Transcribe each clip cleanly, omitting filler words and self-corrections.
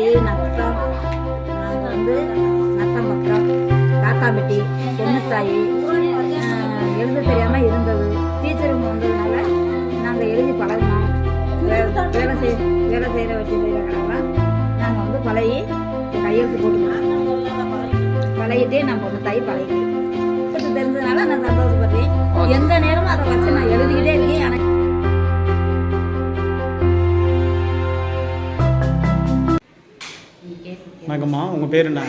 பட்டி, நத்தம், நாங்கள் வந்து நத்தம் பக்கம், காக்காப்பட்டி, பொண்ணுத்தாயி, எழுத தெரியாமல் இருந்தது. டீச்சருங்க வந்ததுனால நாங்கள் எழுதி பழகினோம். வேலை செய்கிற வச்சு செய்கிறவங்களாம் நாங்கள் வந்து பழகி கையெழுத்து போட்டுக்கலாம். பழகிட்டே நான் பொண்ணுத்தாயி பழகி தெரிஞ்சதுனால நான் சந்தோஷப்படுறேன். எந்த நேரமும் அதை வச்சு நான் எழுதிக்கிட்டே இருக்கேன். எனக்கு வணக்கம்மா, உங்கள் பேர் என்ன?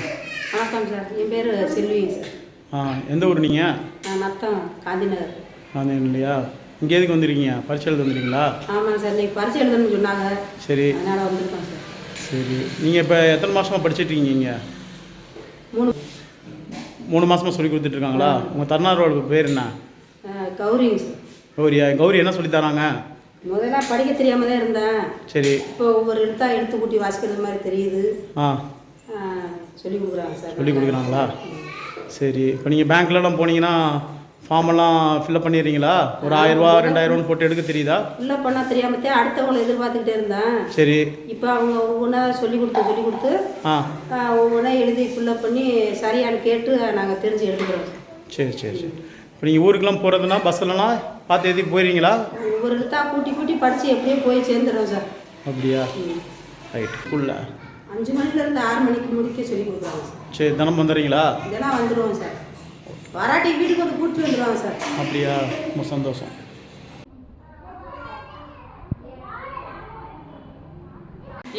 வணக்கம் சார், என் பேர் செல்விங்க சார். எந்த ஊர் நீங்கள்? நான் நத்தம் காந்திநகர். காந்திநகர் இல்லையா? இங்கே எதுக்கு வந்துருக்கீங்க? பரிசு எழுத வந்துருக்கீங்களா? ஆமாம் சார், இன்னைக்கு பரிசு எழுதணும்னு சொன்னாங்க. சரி, அதனால் வந்திருக்கோம் சார். சரி, நீங்கள் இப்போ எத்தனை மாதமாக படிச்சுட்ருக்கீங்க இங்கே? 3 மாதமாக சொல்லி கொடுத்துட்ருக்காங்களா? உங்கள் தன்னார்வலோட பேர் என்ன? கௌரிங்க சார். கௌரியா? கௌரி என்ன சொல்லி தராங்க? முதல்ல படிக்க தெரியாமல் தான் இருந்தேன். சரி, இப்போ ஒவ்வொரு எழுத்து கூட்டி வாசிக்கிறது மாதிரி தெரியுது. சொல்லி கொடுக்குறாங்க சார். சொல்லி கொடுக்குறாங்களா? சரி, இப்போ நீங்கள் பேங்க்லலாம் போனீங்கன்னா ஃபார்மெல்லாம் ஃபில்அப் பண்ணிடுறீங்களா? ஒரு 1000 ரூபா 2000 போட்டு எடுக்க தெரியுதா? ஃபில்அப் பண்ணால் தெரியாமத்தே அடுத்தவங்களை எதிர்பார்த்துக்கிட்டே இருந்தேன். சரி, இப்போ அவங்க ஒவ்வொன்றா சொல்லி கொடுத்து ஒவ்வொன்றா எழுதி ஃபில்அப் பண்ணி சரியானு கேட்டு நாங்கள் தெரிஞ்சு எழுதுகிறோம். சரி சரி சரி. இப்போ நீங்கள் ஊருக்கெலாம் போகிறதுனா பஸ்ஸிலலாம் பார்த்து எழுதி போயிடுறீங்களா? ஒவ்வொரு எழுத்தா கூட்டி படித்து எப்படியோ போய் சேர்ந்துடுறோம் சார். அப்படியா? ரைட். ஸ்கூலில் 5 மணிலேருந்து 6 மணிக்கு முடிக்க சொல்லி கொடுக்குறாங்க சார். சரி, தினம் வந்துடுறீங்களா? இதெல்லாம் வந்துடுவோம் சார். வராட்டி வீட்டுக்கு வந்து கூப்பிட்டு வந்துடுவாங்க சார். அப்படியா? ரொம்ப சந்தோஷம்.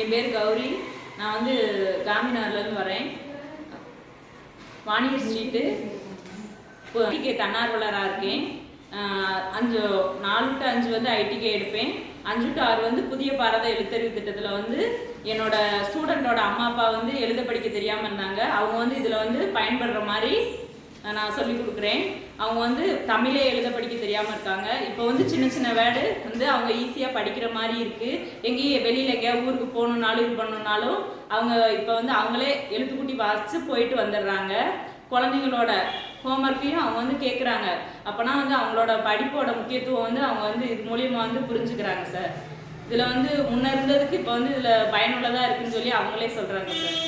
என் பேர் கௌரி. நான் வந்து காந்திநகர்லேருந்து வரேன். வாணியர் ஸ்ட்ரீட்டு ஐடிகே தன்னார்வலராக இருக்கேன். 4 to 5 வந்து ஐடிகே எடுப்பேன். 5 to 6 வந்து புதிய பாரத எழுத்தறிவு திட்டத்தில் வந்து என்னோட ஸ்டூடெண்ட்டோட அம்மா அப்பா வந்து எழுத படிக்க தெரியாமல் இருந்தாங்க. அவங்க வந்து இதில் வந்து பயன்படுற மாதிரி நான் சொல்லிக் கொடுக்குறேன். அவங்க வந்து தமிழே எழுத படிக்க தெரியாமல் இருக்காங்க. இப்போ வந்து சின்ன சின்ன வேர்டு வந்து அவங்க ஈஸியாக படிக்கிற மாதிரி இருக்குது. எங்கேயும் வெளியில் எங்கேயா ஊருக்கு போகணுன்னாலும் இது பண்ணணுன்னாலும் அவங்க இப்போ வந்து அவங்களே எழுத்துக்கூட்டி வாசித்து போயிட்டு வந்துடுறாங்க. குழந்தைங்களோட ஹோம்ஒர்க்கையும் அவங்க வந்து கேட்குறாங்க. அப்போனா வந்து அவங்களோட படிப்போட முக்கியத்துவம் வந்து அவங்க வந்து இது மூலியமாக வந்து புரிஞ்சுக்கிறாங்க சார். இதில் வந்து முன்ன இருந்ததுக்கு இப்போ வந்து இதில் பயனுள்ளதாக இருக்குதுன்னு சொல்லி அவங்களே சொல்கிறாங்க சார்.